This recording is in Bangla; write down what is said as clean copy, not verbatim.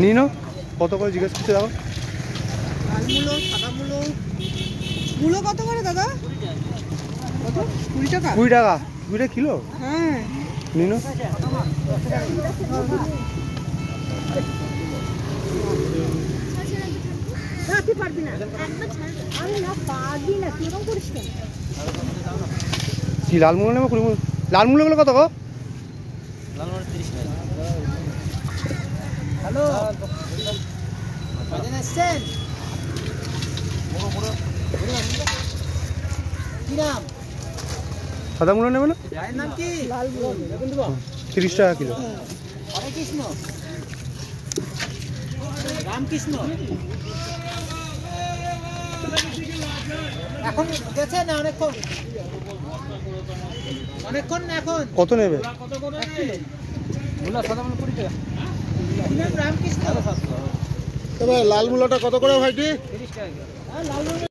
নিনো কত করে জিজ্ঞেস করছে দেখো। লাল মূলো, সাদা মূলো। মূলো কত করে দাদা? কত? 20 টাকা। 20 টাকা 20 টাকা কিলো। হ্যাঁ নিনো। পারবি না আমি না পারবি না কিরকম করিস কেন? কি লাল মূলো নেবো? 20 মূলো। লাল মূলোগুলো কত গো? লাল মূলো 30 টাকা। হ্যালো বাজান আসছেন? কি নাম? সাদা মূলো নেবে না? ভাইয়ের নাম কি? লাল মূলো। 30 টাকা কিলো। হরে কৃষ্ণ, রামকৃষ্ণ। এখন গেছে না অনেকক্ষণ? অনেকক্ষণ না এখন? কত নেবে? মূলা সাদা মূলা 20 টাকা। রামকৃষ্ণ। তবে লাল মূলাটা কত করে ভাইটি? 30 টাকা। লাল মূলো